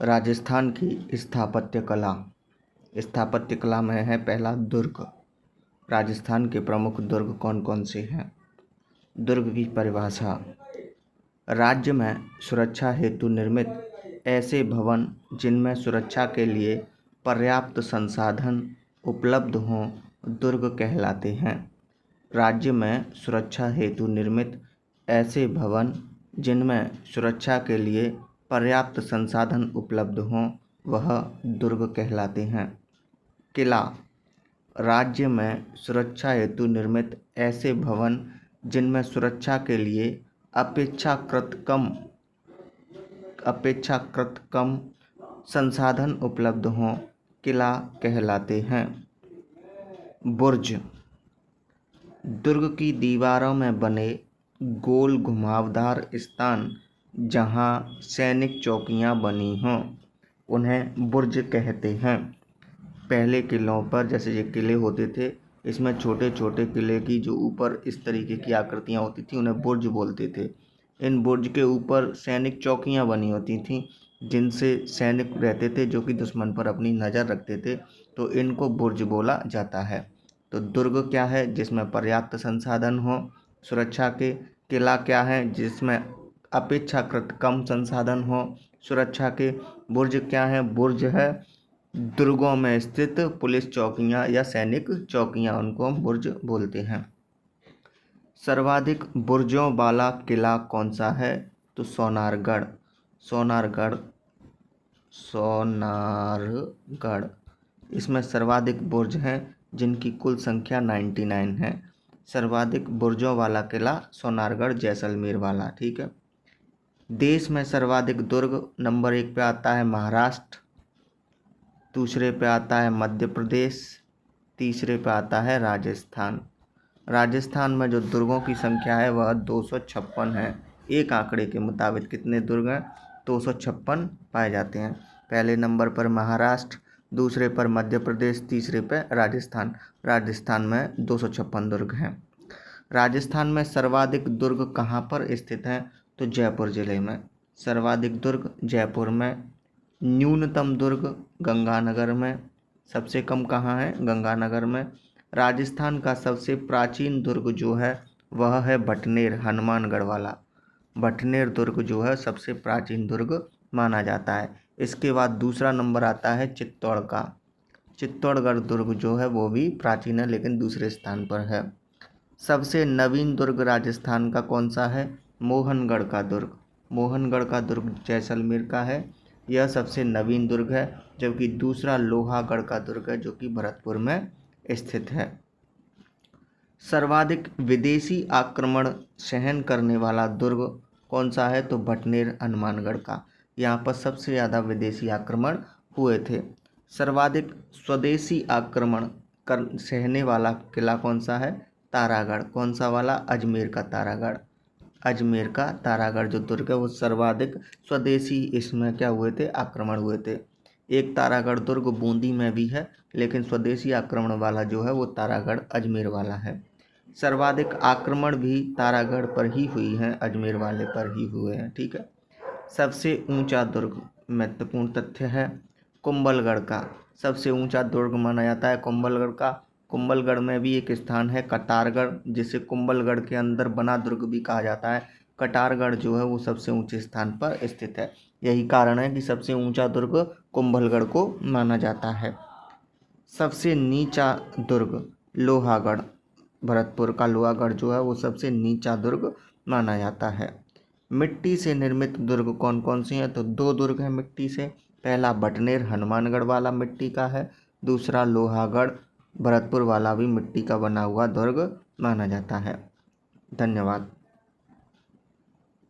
राजस्थान की स्थापत्य कला। स्थापत्य कला में है पहला दुर्ग। राजस्थान के प्रमुख दुर्ग कौन कौन से हैं? दुर्ग की परिभाषा: राज्य में सुरक्षा हेतु निर्मित ऐसे भवन जिनमें सुरक्षा के लिए पर्याप्त संसाधन उपलब्ध हों दुर्ग कहलाते हैं। राज्य में सुरक्षा हेतु निर्मित ऐसे भवन जिनमें सुरक्षा के लिए पर्याप्त संसाधन उपलब्ध हों वह दुर्ग कहलाते हैं। किला: राज्य में सुरक्षा हेतु निर्मित ऐसे भवन जिनमें सुरक्षा के लिए अपेक्षाकृत कम संसाधन उपलब्ध हों किला कहलाते हैं। बुर्ज: दुर्ग की दीवारों में बने गोल घुमावदार स्थान जहां सैनिक चौकियां बनी हों उन्हें बुर्ज कहते हैं। पहले किलों पर जैसे ये किले होते थे, इसमें छोटे छोटे किले की जो ऊपर इस तरीके की आकृतियां होती थी उन्हें बुर्ज बोलते थे। इन बुर्ज के ऊपर सैनिक चौकियां बनी होती थीं जिनसे सैनिक रहते थे जो कि दुश्मन पर अपनी नज़र रखते थे, तो इनको बुर्ज बोला जाता है। तो दुर्ग क्या है? जिसमें पर्याप्त संसाधन हो सुरक्षा के। किला क्या है? जिसमें अपेक्षाकृत कम संसाधन हो सुरक्षा के। बुर्ज क्या है? बुर्ज है दुर्गों में स्थित पुलिस चौकियां या सैनिक चौकियां, उनको हम बुर्ज बोलते हैं। सर्वाधिक बुर्जों वाला किला कौन सा है? तो सोनारगढ़। सोनारगढ़ इसमें सर्वाधिक बुर्ज हैं जिनकी कुल संख्या 99 है। सर्वाधिक बुर्जों वाला किला सोनारगढ़ जैसलमेर वाला। ठीक है। देश में सर्वाधिक दुर्ग नंबर 1 पे आता है महाराष्ट्र, दूसरे पे आता है मध्य प्रदेश, तीसरे पे आता है राजस्थान। राजस्थान में जो दुर्गों की संख्या है वह 256 है। एक आंकड़े के मुताबिक कितने दुर्ग हैं? 256 पाए जाते हैं। पहले नंबर पर महाराष्ट्र, दूसरे पर मध्य प्रदेश, तीसरे पर राजस्थान। राजस्थान में 256 दुर्ग हैं। राजस्थान में सर्वाधिक दुर्ग कहाँ पर स्थित हैं? तो जयपुर जिले में। सर्वाधिक दुर्ग जयपुर में। न्यूनतम दुर्ग गंगानगर में। सबसे कम कहाँ है? गंगानगर में। राजस्थान का सबसे प्राचीन दुर्ग जो है वह है भटनेर, हनुमानगढ़ वाला। भटनेर दुर्ग जो है सबसे प्राचीन दुर्ग माना जाता है। इसके बाद दूसरा नंबर आता है चित्तौड़ का। चित्तौड़गढ़ दुर्ग जो है वो भी प्राचीन है लेकिन दूसरे स्थान पर है। सबसे नवीन दुर्ग राजस्थान का कौन सा है? मोहनगढ़ का दुर्ग। मोहनगढ़ का दुर्ग जैसलमेर का है। यह सबसे नवीन दुर्ग है, जबकि दूसरा लोहागढ़ का दुर्ग है जो कि भरतपुर में स्थित है। सर्वाधिक विदेशी आक्रमण सहन करने वाला दुर्ग कौन सा है? तो भटनेर हनुमानगढ़ का। यहाँ पर सबसे ज़्यादा विदेशी आक्रमण हुए थे। सर्वाधिक स्वदेशी आक्रमण सहने वाला किला कौन सा है? तारागढ़। कौन सा वाला? अजमेर का तारागढ़। अजमेर का तारागढ़ जो दुर्ग है वो सर्वाधिक स्वदेशी इसमें क्या हुए थे? आक्रमण हुए थे। एक तारागढ़ दुर्ग बूंदी में भी है लेकिन स्वदेशी आक्रमण वाला जो है वो तारागढ़ अजमेर वाला है। सर्वाधिक आक्रमण भी तारागढ़ पर ही हुई हैं, अजमेर वाले पर ही हुए हैं। ठीक है। सबसे ऊंचा दुर्ग महत्वपूर्ण तथ्य है कुंभलगढ़ का। सबसे ऊंचा दुर्ग माना जाता है कुंभलगढ़ का। कुंभलगढ़ में भी एक स्थान है कटारगढ़, जिसे कुंभलगढ़ के अंदर बना दुर्ग भी कहा जाता है। कटारगढ़ जो है वो सबसे ऊंचे स्थान पर स्थित है। यही कारण है कि सबसे ऊंचा दुर्ग कुंभलगढ़ को माना जाता है। सबसे नीचा दुर्ग लोहागढ़। भरतपुर का लोहागढ़ जो है वो सबसे नीचा दुर्ग माना जाता है। मिट्टी से निर्मित दुर्ग कौन कौन से हैं? तो 2 दुर्ग हैं मिट्टी से। पहला भटनेर हनुमानगढ़ वाला मिट्टी का है, दूसरा लोहागढ़ भरतपुर वाला भी मिट्टी का बना हुआ दुर्ग माना जाता है। धन्यवाद।